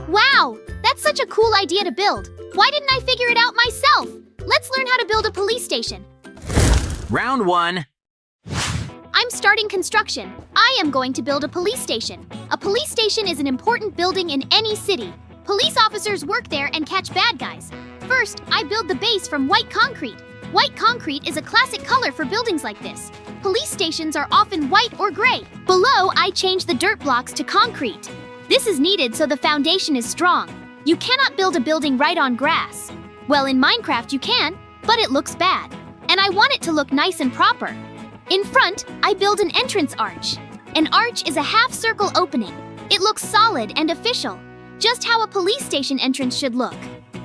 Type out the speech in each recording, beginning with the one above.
Wow, that's such a cool idea to build. Why didn't I figure it out myself? Let's learn how to build a police station. Round 1. I'm starting construction. I am going to build a police station. A police station is an important building in any city. Police officers work there and catch bad guys. First, I build the base from white concrete. White concrete is a classic color for buildings like this. Police stations are often white or gray. Below, I change the dirt blocks to concrete. This is needed so the foundation is strong. You cannot build a building right on grass. Well, in Minecraft you can, but it looks bad. And I want it to look nice and proper. In front, I build an entrance arch. An arch is a half-circle opening. It looks solid and official, just how a police station entrance should look.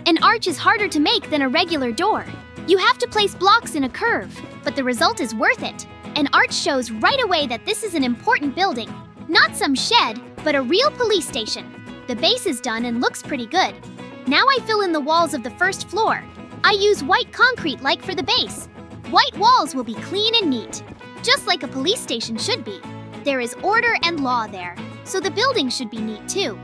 An arch is harder to make than a regular door. You have to place blocks in a curve, but the result is worth it. An arch shows right away that this is an important building. Not some shed, but a real police station. The base is done and looks pretty good. Now I fill in the walls of the first floor. I use white concrete like for the base. White walls will be clean and neat, just like a police station should be. There is order and law there, so the building should be neat too.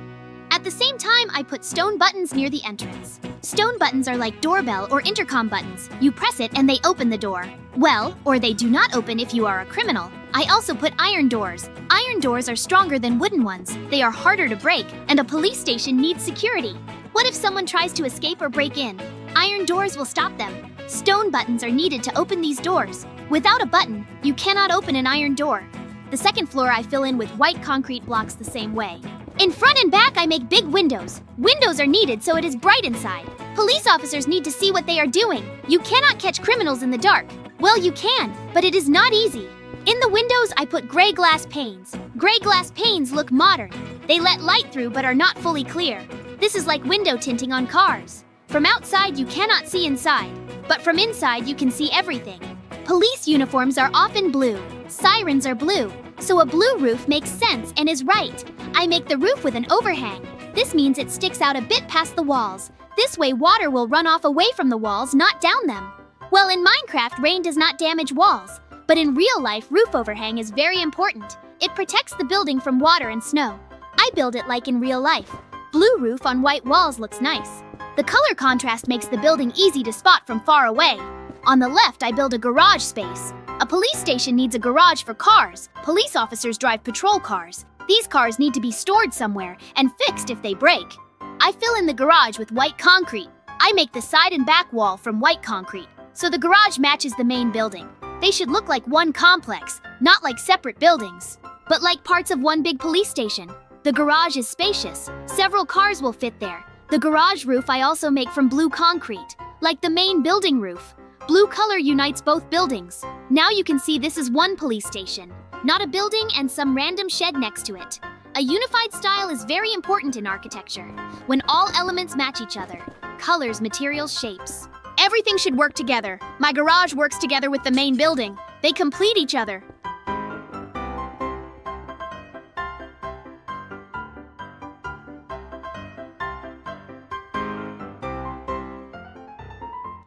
At the same time, I put stone buttons near the entrance. Stone buttons are like doorbell or intercom buttons. You press it and they open the door. Well, or they do not open if you are a criminal. I also put iron doors. Iron doors are stronger than wooden ones. They are harder to break, and a police station needs security. What if someone tries to escape or break in? Iron doors will stop them. Stone buttons are needed to open these doors. Without a button, you cannot open an iron door. The second floor I fill in with white concrete blocks the same way. In front and back, I make big windows. Windows are needed so it is bright inside. Police officers need to see what they are doing. You cannot catch criminals in the dark. Well, you can, but it is not easy. In the windows, I put gray glass panes. Gray glass panes look modern. They let light through but are not fully clear. This is like window tinting on cars. From outside, you cannot see inside, but from inside, you can see everything. Police uniforms are often blue. Sirens are blue, so a blue roof makes sense and is right. I make the roof with an overhang. This means it sticks out a bit past the walls. This way, water will run off away from the walls, not down them. Well, in Minecraft, rain does not damage walls, but in real life, roof overhang is very important. It protects the building from water and snow. I build it like in real life. Blue roof on white walls looks nice. The color contrast makes the building easy to spot from far away. On the left, I build a garage space. A police station needs a garage for cars. Police officers drive patrol cars. These cars need to be stored somewhere and fixed if they break. I fill in the garage with white concrete. I make the side and back wall from white concrete, so the garage matches the main building. They should look like one complex, not like separate buildings, but like parts of one big police station. The garage is spacious. Several cars will fit there. The garage roof I also make from blue concrete, like the main building roof. Blue color unites both buildings. Now you can see this is one police station, not a building and some random shed next to it. A unified style is very important in architecture, when all elements match each other. Colors, materials, shapes. Everything should work together. My garage works together with the main building. They complete each other.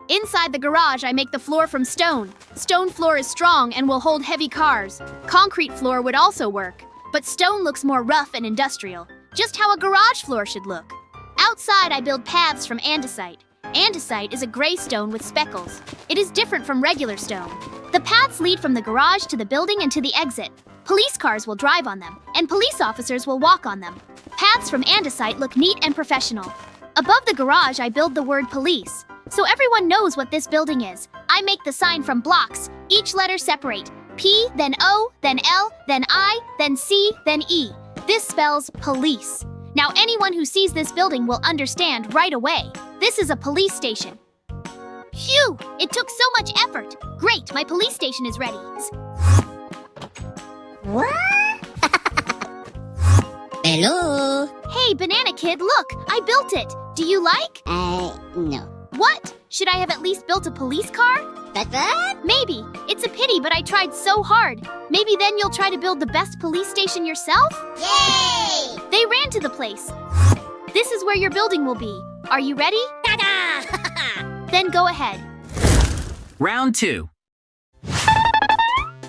Inside the garage, I make the floor from stone. Stone floor is strong and will hold heavy cars. Concrete floor would also work, but stone looks more rough and industrial, just how a garage floor should look. Outside, I build paths from andesite. Andesite is a gray stone with speckles. It is different from regular stone. The paths lead from the garage to the building and to the exit. Police cars will drive on them, and police officers will walk on them. Paths from andesite look neat and professional. Above the garage, I build the word police, so everyone knows what this building is. I make the sign from blocks, each letter separate. P, then O, then L, then I, then C, then E. This spells police. Now anyone who sees this building will understand right away. This is a police station. Phew! It took so much effort. Great, my police station is ready. What? Hello? Hey, Banana Kid, look! I built it! Do you like? No. What? Should I have at least built a police car? What? Maybe. It's a pity, but I tried so hard. Maybe then you'll try to build the best police station yourself? Yay! They ran to the place. This is where your building will be. Are you ready? Ta-da! Then go ahead. Round 2.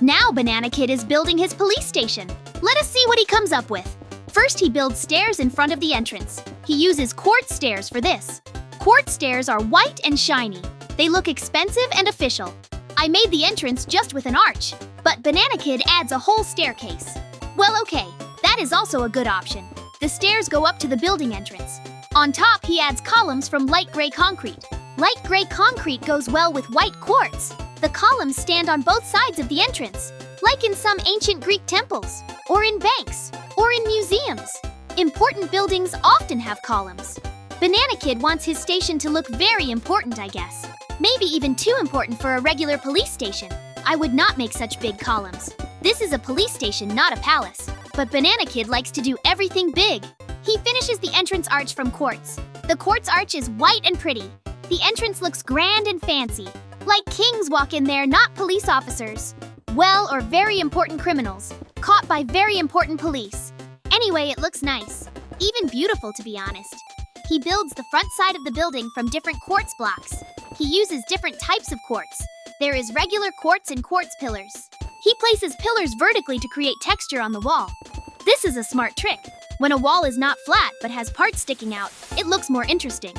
Now Banana Kid is building his police station. Let us see what he comes up with. First, he builds stairs in front of the entrance. He uses quartz stairs for this. Quartz stairs are white and shiny. They look expensive and official. I made the entrance just with an arch, but Banana Kid adds a whole staircase. Well, okay, that is also a good option. The stairs go up to the building entrance. On top, he adds columns from light gray concrete. Light gray concrete goes well with white quartz. The columns stand on both sides of the entrance, like in some ancient Greek temples, or in banks, or in museums. Important buildings often have columns. Banana Kid wants his station to look very important, I guess. Maybe even too important for a regular police station. I would not make such big columns. This is a police station, not a palace. But Banana Kid likes to do everything big. He finishes the entrance arch from quartz. The quartz arch is white and pretty. The entrance looks grand and fancy. Like kings walk in there, not police officers. Well, or very important criminals, caught by very important police. Anyway, it looks nice. Even beautiful, to be honest. He builds the front side of the building from different quartz blocks. He uses different types of quartz. There is regular quartz and quartz pillars. He places pillars vertically to create texture on the wall. This is a smart trick. When a wall is not flat but has parts sticking out, it looks more interesting.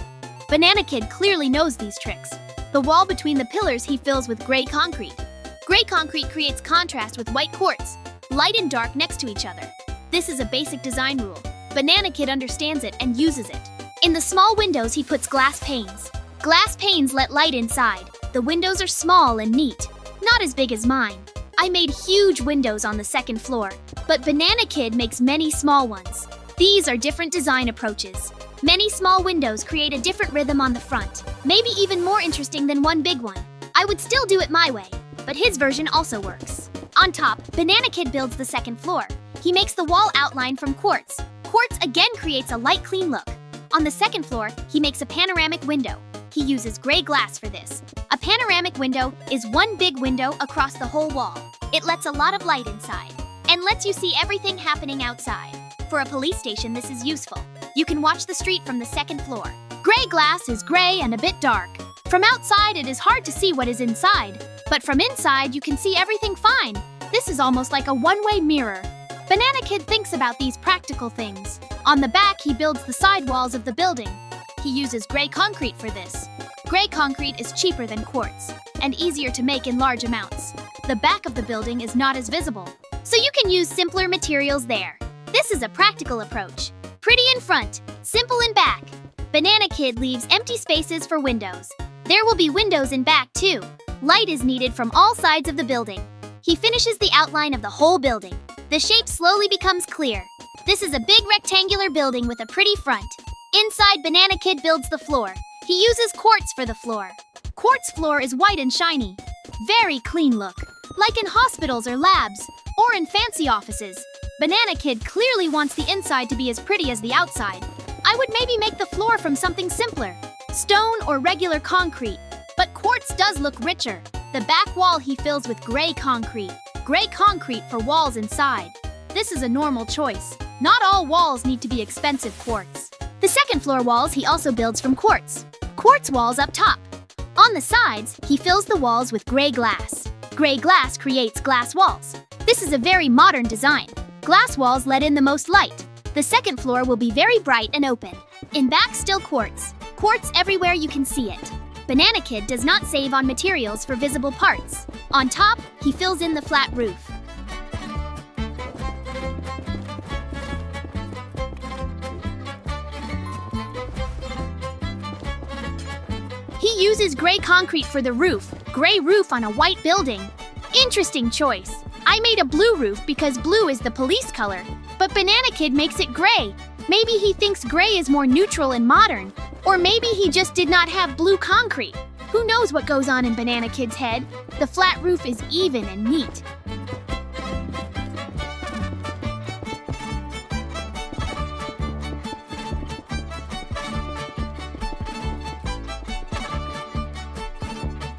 Banana Kid clearly knows these tricks. The wall between the pillars he fills with gray concrete. Gray concrete creates contrast with white quartz, light and dark next to each other. This is a basic design rule. Banana Kid understands it and uses it. In the small windows, he puts glass panes. Glass panes let light inside. The windows are small and neat, not as big as mine. I made huge windows on the second floor, but Banana Kid makes many small ones. These are different design approaches. Many small windows create a different rhythm on the front, maybe even more interesting than one big one. I would still do it my way, but his version also works. On top, Banana Kid builds the second floor. He makes the wall outline from quartz. Quartz again creates a light, clean look. On the second floor, he makes a panoramic window. He uses gray glass for this. A panoramic window is one big window across the whole wall. It lets a lot of light inside and lets you see everything happening outside. For a police station, this is useful. You can watch the street from the second floor. Gray glass is gray and a bit dark. From outside, it is hard to see what is inside, but from inside, you can see everything fine. This is almost like a one-way mirror. Banana Kid thinks about these practical things. On the back, he builds the side walls of the building. He uses gray concrete for this. Gray concrete is cheaper than quartz and easier to make in large amounts. The back of the building is not as visible, so you can use simpler materials there. This is a practical approach. Pretty in front, simple in back. Banana Kid leaves empty spaces for windows. There will be windows in back too. Light is needed from all sides of the building. He finishes the outline of the whole building. The shape slowly becomes clear. This is a big rectangular building with a pretty front. Inside, Banana Kid builds the floor. He uses quartz for the floor. Quartz floor is white and shiny. Very clean look, like in hospitals or labs, or in fancy offices. Banana Kid clearly wants the inside to be as pretty as the outside. I would maybe make the floor from something simpler, stone or regular concrete. But quartz does look richer. The back wall he fills with gray concrete. Gray concrete for walls inside. This is a normal choice. Not all walls need to be expensive quartz. The second floor walls he also builds from quartz. Quartz walls up top. On the sides, he fills the walls with gray glass. Gray glass creates glass walls. This is a very modern design. Glass walls let in the most light. The second floor will be very bright and open. In back, still quartz. Quartz everywhere you can see it. Banana Kid does not save on materials for visible parts. On top, he fills in the flat roof. He uses gray concrete for the roof. Gray roof on a white building. Interesting choice. I made a blue roof because blue is the police color, but Banana Kid makes it gray. Maybe he thinks gray is more neutral and modern, or maybe he just did not have blue concrete. Who knows what goes on in Banana Kid's head? The flat roof is even and neat.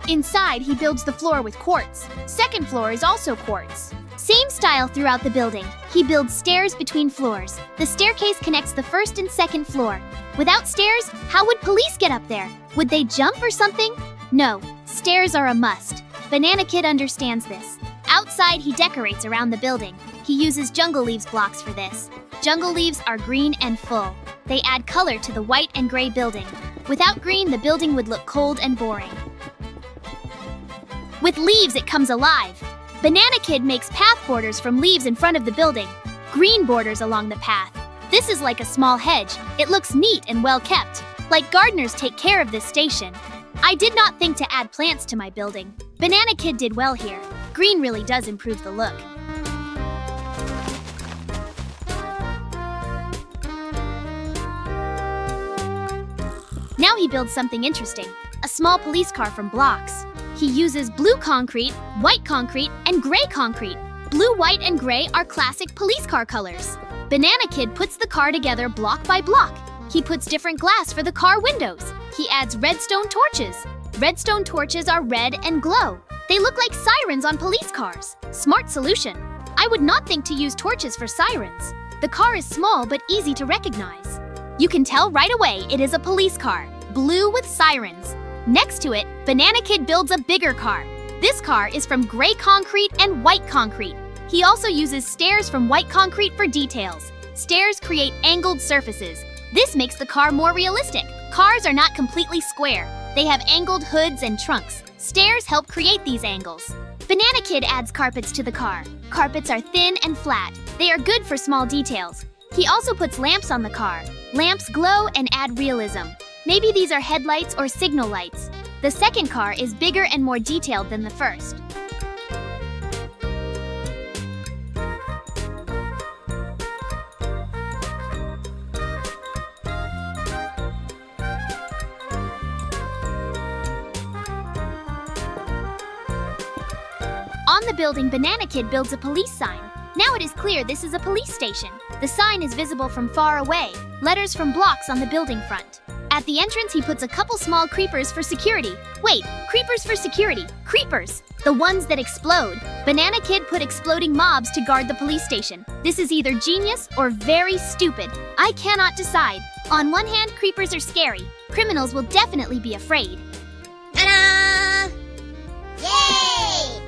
Inside, he builds the floor with quartz. Second floor is also quartz. Same style throughout the building. He builds stairs between floors. The staircase connects the first and second floor. Without stairs, how would police get up there? Would they jump or something? No, stairs are a must. Banana Kid understands this. Outside, he decorates around the building. He uses jungle leaves blocks for this. Jungle leaves are green and full. They add color to the white and gray building. Without green, the building would look cold and boring. With leaves, it comes alive. Banana Kid makes path borders from leaves in front of the building. Green borders along the path. This is like a small hedge. It looks neat and well kept. Like gardeners take care of this station. I did not think to add plants to my building. Banana Kid did well here. Green really does improve the look. Now he builds something interesting. A small police car from blocks. He uses blue concrete, white concrete, and gray concrete. Blue, white, and gray are classic police car colors. Banana Kid puts the car together block by block. He puts different glass for the car windows. He adds redstone torches. Redstone torches are red and glow. They look like sirens on police cars. Smart solution. I would not think to use torches for sirens. The car is small but easy to recognize. You can tell right away it is a police car, blue with sirens. Next to it, Banana Kid builds a bigger car. This car is from gray concrete and white concrete. He also uses stairs from white concrete for details. Stairs create angled surfaces. This makes the car more realistic. Cars are not completely square. They have angled hoods and trunks. Stairs help create these angles. Banana Kid adds carpets to the car. Carpets are thin and flat. They are good for small details. He also puts lamps on the car. Lamps glow and add realism. Maybe these are headlights or signal lights. The second car is bigger and more detailed than the first. On the building, Banana Kid builds a police sign. Now it is clear this is a police station. The sign is visible from far away, letters from blocks on the building front. At the entrance, he puts a couple small creepers for security. Wait, creepers for security. Creepers! The ones that explode. Banana Kid put exploding mobs to guard the police station. This is either genius or very stupid. I cannot decide. On one hand, creepers are scary. Criminals will definitely be afraid. Ta-da! Yay!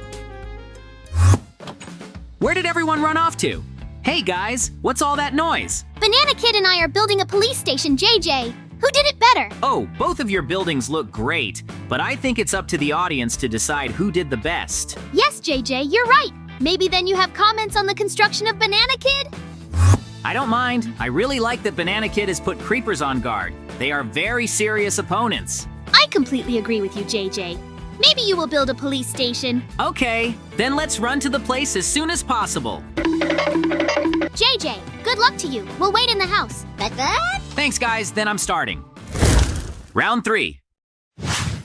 Where did everyone run off to? Hey guys, what's all that noise? Banana Kid and I are building a police station, JJ. Who did it better? Oh, both of your buildings look great, but I think it's up to the audience to decide who did the best. Yes, JJ, you're right. Maybe then you have comments on the construction of Banana Kid? I don't mind. I really like that Banana Kid has put creepers on guard. They are very serious opponents. I completely agree with you, JJ. Maybe you will build a police station. Okay, then let's run to the place as soon as possible. JJ, good luck to you. We'll wait in the house. But? Thanks guys, then I'm starting. Round 3.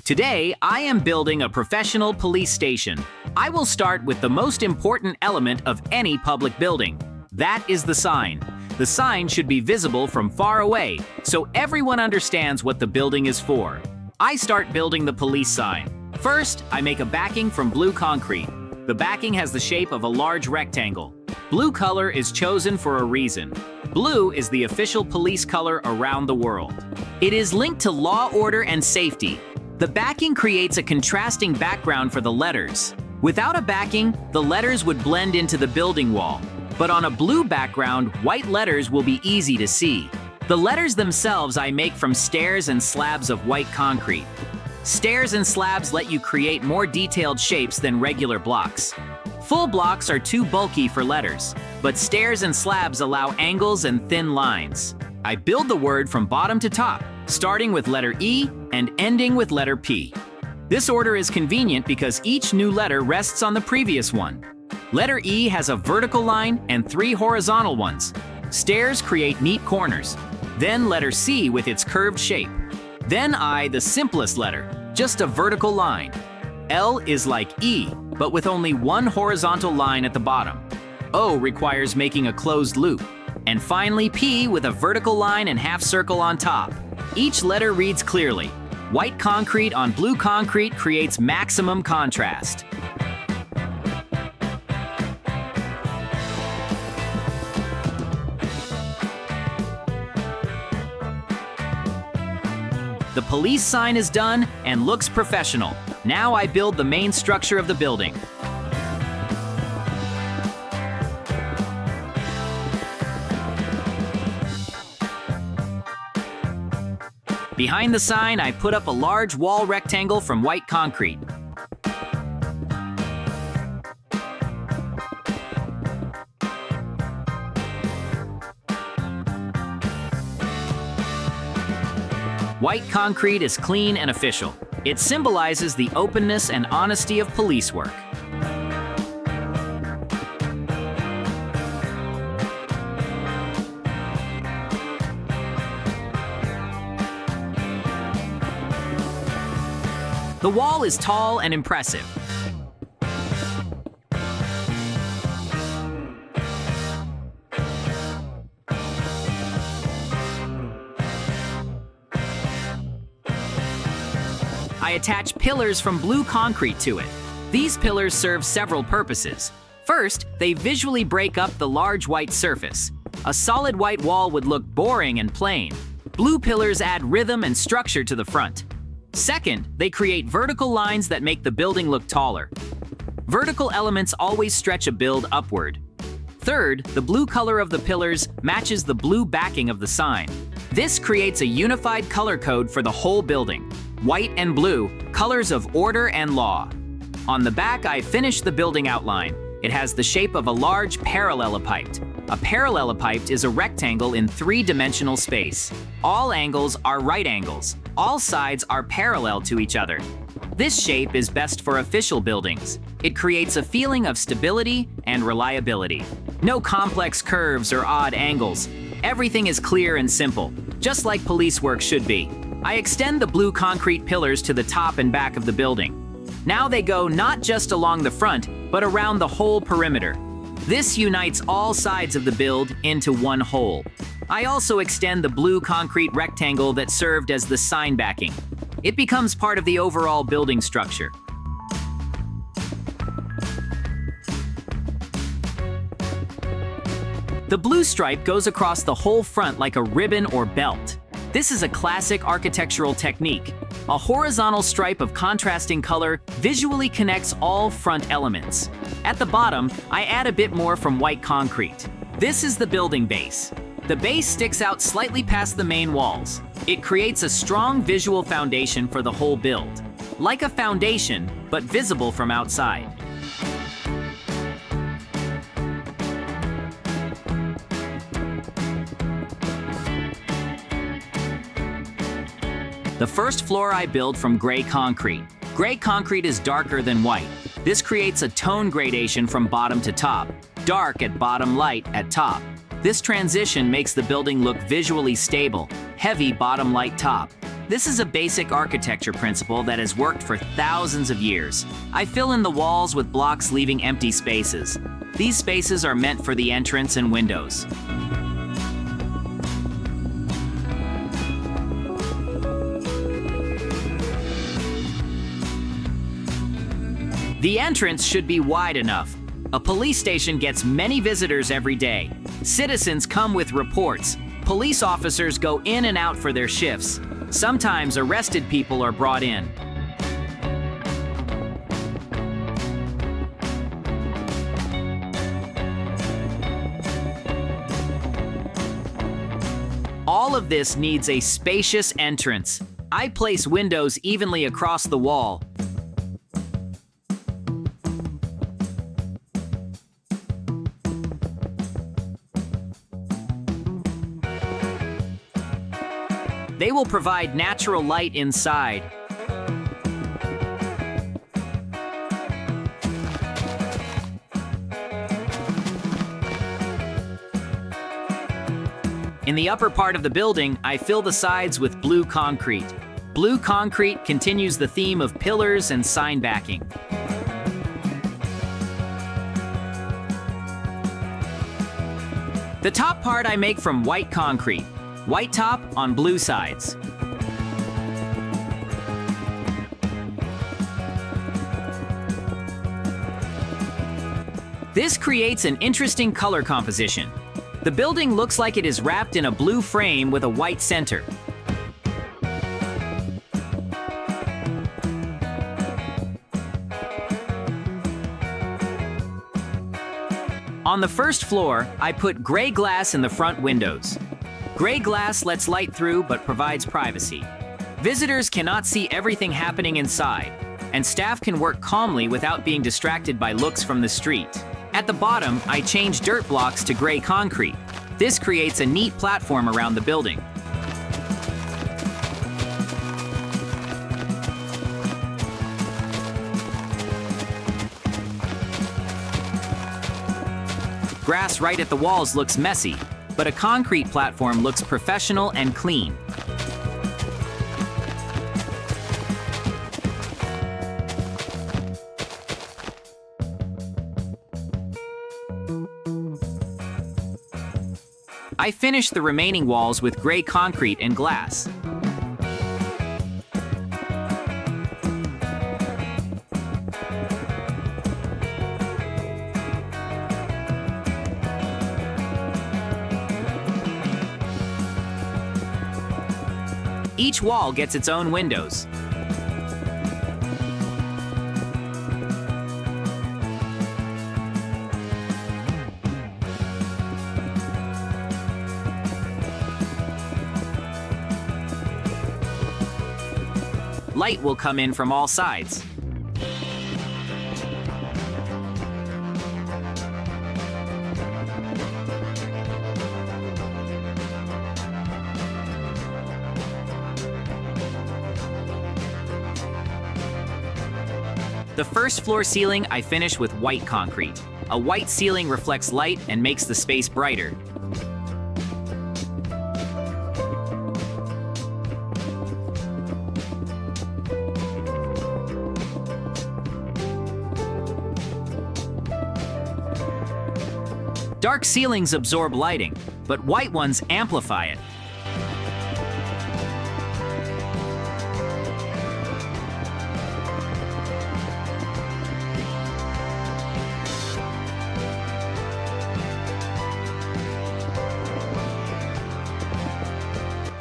Today, I am building a professional police station. I will start with the most important element of any public building. That is the sign. The sign should be visible from far away, so everyone understands what the building is for. I start building the police sign. First, I make a backing from blue concrete. The backing has the shape of a large rectangle. Blue color is chosen for a reason. Blue is the official police color around the world. It is linked to law, order, and safety. The backing creates a contrasting background for the letters. Without a backing, the letters would blend into the building wall. But on a blue background, white letters will be easy to see. The letters themselves I make from stairs and slabs of white concrete. Stairs and slabs let you create more detailed shapes than regular blocks. Full blocks are too bulky for letters, but stairs and slabs allow angles and thin lines. I build the word from bottom to top, starting with letter E and ending with letter P. This order is convenient because each new letter rests on the previous one. Letter E has a vertical line and 3 horizontal ones. Stairs create neat corners. Then letter C with its curved shape. Then I, the simplest letter, just a vertical line. L is like E, but with only one horizontal line at the bottom. O requires making a closed loop. And finally P with a vertical line and half circle on top. Each letter reads clearly. White concrete on blue concrete creates maximum contrast. The police sign is done and looks professional. Now I build the main structure of the building. Behind the sign, I put up a large wall rectangle from white concrete. White concrete is clean and official. It symbolizes the openness and honesty of police work. The wall is tall and impressive. I attach pillars from blue concrete to it. These pillars serve several purposes. First, they visually break up the large white surface. A solid white wall would look boring and plain. Blue pillars add rhythm and structure to the front. Second, they create vertical lines that make the building look taller. Vertical elements always stretch a build upward. Third, the blue color of the pillars matches the blue backing of the sign. This creates a unified color code for the whole building. White and blue, colors of order and law. On the back, I finished the building outline. It has the shape of a large parallelepiped. A parallelepiped is a rectangle in three-dimensional space. All angles are right angles. All sides are parallel to each other. This shape is best for official buildings. It creates a feeling of stability and reliability. No complex curves or odd angles. Everything is clear and simple, just like police work should be. I extend the blue concrete pillars to the top and back of the building. Now they go not just along the front, but around the whole perimeter. This unites all sides of the build into one whole. I also extend the blue concrete rectangle that served as the sign backing. It becomes part of the overall building structure. The blue stripe goes across the whole front like a ribbon or belt. This is a classic architectural technique. A horizontal stripe of contrasting color visually connects all front elements. At the bottom, I add a bit more from white concrete. This is the building base. The base sticks out slightly past the main walls. It creates a strong visual foundation for the whole build. Like a foundation, but visible from outside. The first floor I build from gray concrete. Gray concrete is darker than white. This creates a tone gradation from bottom to top. Dark at bottom, light at top. This transition makes the building look visually stable. Heavy bottom, light top. This is a basic architecture principle that has worked for thousands of years. I fill in the walls with blocks leaving empty spaces. These spaces are meant for the entrance and windows. The entrance should be wide enough. A police station gets many visitors every day. Citizens come with reports. Police officers go in and out for their shifts. Sometimes arrested people are brought in. All of this needs a spacious entrance. I place windows evenly across the wall. They will provide natural light inside. In the upper part of the building, I fill the sides with blue concrete. Blue concrete continues the theme of pillars and sign backing. The top part I make from white concrete. White top on blue sides. This creates an interesting color composition. The building looks like it is wrapped in a blue frame with a white center. On the first floor, I put gray glass in the front windows. Gray glass lets light through but provides privacy. Visitors cannot see everything happening inside, and staff can work calmly without being distracted by looks from the street. At the bottom, I change dirt blocks to gray concrete. This creates a neat platform around the building. Grass right at the walls looks messy, but a concrete platform looks professional and clean. I finished the remaining walls with gray concrete and glass. Each wall gets its own windows. Light will come in from all sides. The first floor ceiling I finish with white concrete. A white ceiling reflects light and makes the space brighter. Dark ceilings absorb lighting, but white ones amplify it.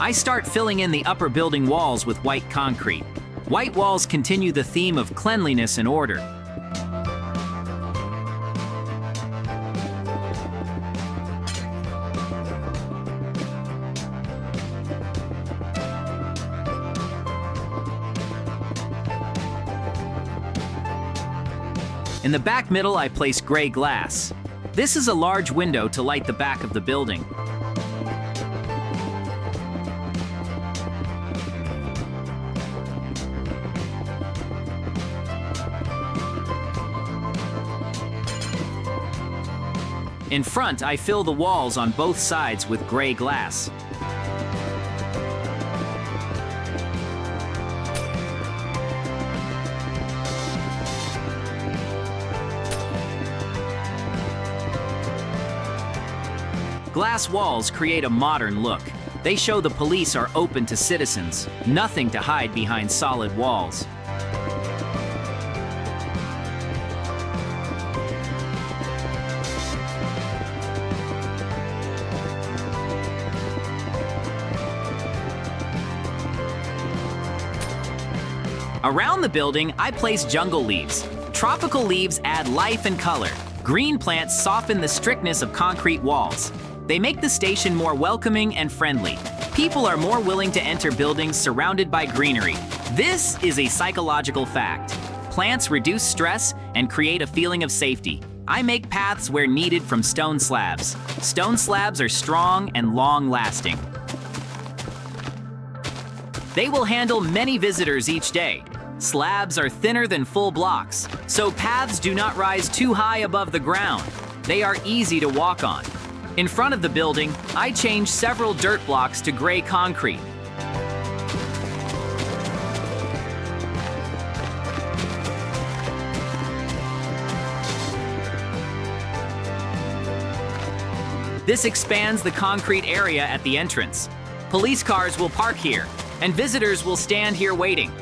I start filling in the upper building walls with white concrete. White walls continue the theme of cleanliness and order. In the back middle, I place gray glass. This is a large window to light the back of the building. In front, I fill the walls on both sides with gray glass. Glass walls create a modern look. They show the police are open to citizens, nothing to hide behind solid walls. Around the building, I place jungle leaves. Tropical leaves add life and color. Green plants soften the strictness of concrete walls. They make the station more welcoming and friendly. People are more willing to enter buildings surrounded by greenery. This is a psychological fact. Plants reduce stress and create a feeling of safety. I make paths where needed from stone slabs. Stone slabs are strong and long-lasting. They will handle many visitors each day. Slabs are thinner than full blocks, so paths do not rise too high above the ground. They are easy to walk on. In front of the building, I change several dirt blocks to gray concrete. This expands the concrete area at the entrance. Police cars will park here, and visitors will stand here waiting.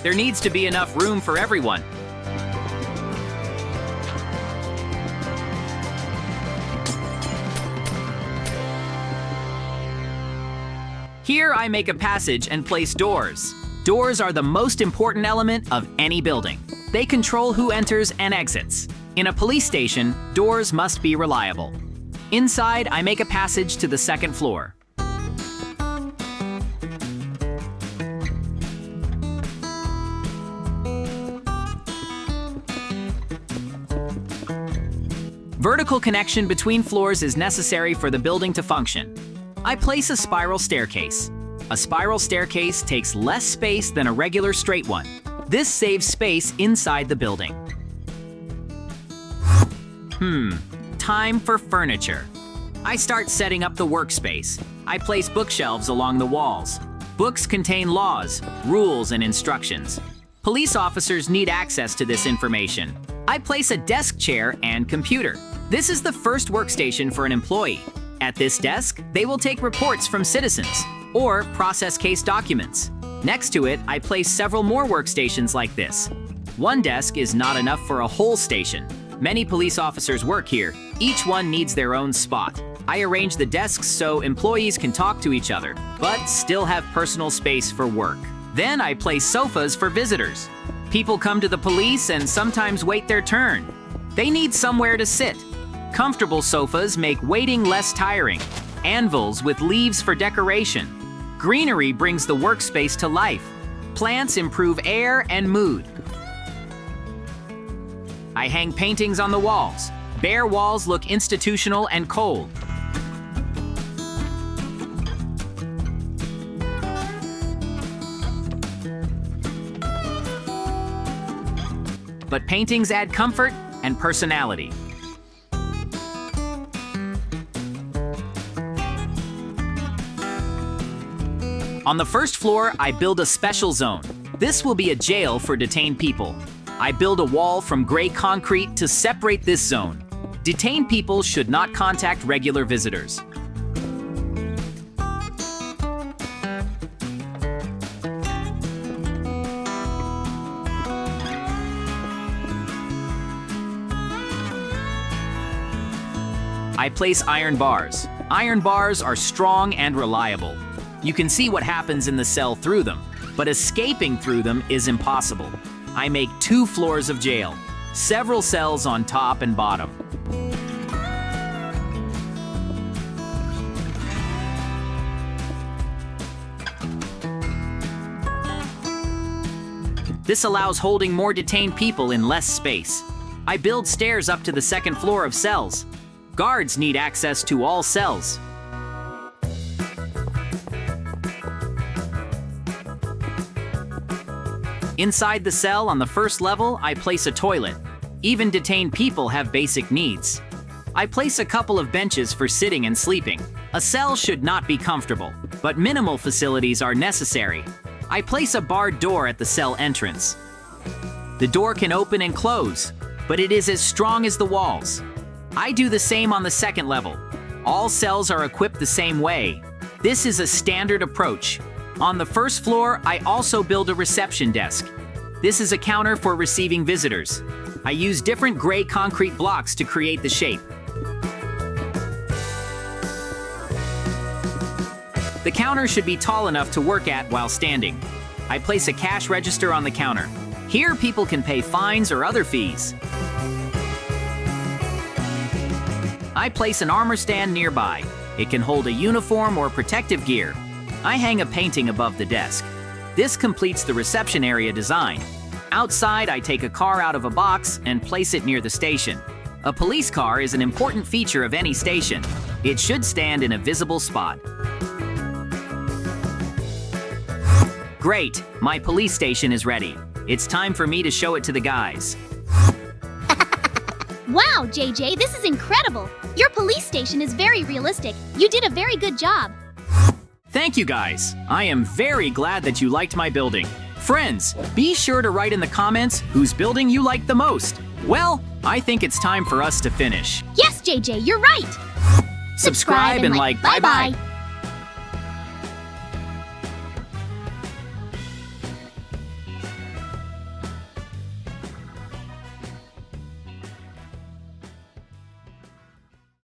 There needs to be enough room for everyone. Here I make a passage and place doors. Doors are the most important element of any building. They control who enters and exits. In a police station, doors must be reliable. Inside, I make a passage to the second floor. Vertical connection between floors is necessary for the building to function. I place a spiral staircase. A spiral staircase takes less space than a regular straight one. This saves space inside the building. Time for furniture. I start setting up the workspace. I place bookshelves along the walls. Books contain laws, rules, and instructions. Police officers need access to this information. I place a desk chair and computer. This is the first workstation for an employee. At this desk, they will take reports from citizens or process case documents. Next to it, I place several more workstations like this. One desk is not enough for a whole station. Many police officers work here. Each one needs their own spot. I arrange the desks so employees can talk to each other, but still have personal space for work. Then I place sofas for visitors. People come to the police and sometimes wait their turn. They need somewhere to sit. Comfortable sofas make waiting less tiring. Anvils with leaves for decoration. Greenery brings the workspace to life. Plants improve air and mood. I hang paintings on the walls. Bare walls look institutional and cold. But paintings add comfort and personality. On the first floor, I build a special zone. This will be a jail for detained people. I build a wall from gray concrete to separate this zone. Detained people should not contact regular visitors. I place iron bars. Iron bars are strong and reliable. You can see what happens in the cell through them, but escaping through them is impossible. I make 2 floors of jail, several cells on top and bottom. This allows holding more detained people in less space. I build stairs up to the second floor of cells. Guards need access to all cells. Inside the cell on the first level, I place a toilet. Even detained people have basic needs. I place a couple of benches for sitting and sleeping. A cell should not be comfortable, but minimal facilities are necessary. I place a barred door at the cell entrance. The door can open and close, but it is as strong as the walls. I do the same on the second level. All cells are equipped the same way. This is a standard approach. On the first floor, I also build a reception desk. This is a counter for receiving visitors. I use different gray concrete blocks to create the shape. The counter should be tall enough to work at while standing. I place a cash register on the counter. Here, people can pay fines or other fees. I place an armor stand nearby. It can hold a uniform or protective gear. I hang a painting above the desk. This completes the reception area design. Outside, I take a car out of a box and place it near the station. A police car is an important feature of any station. It should stand in a visible spot. Great, my police station is ready. It's time for me to show it to the guys. Wow, JJ, this is incredible. Your police station is very realistic. You did a very good job. Thank you guys. I am very glad that you liked my building. Friends, be sure to write in the comments whose building you liked the most. Well, I think it's time for us to finish. Yes, JJ, you're right. Subscribe and like. Bye-bye.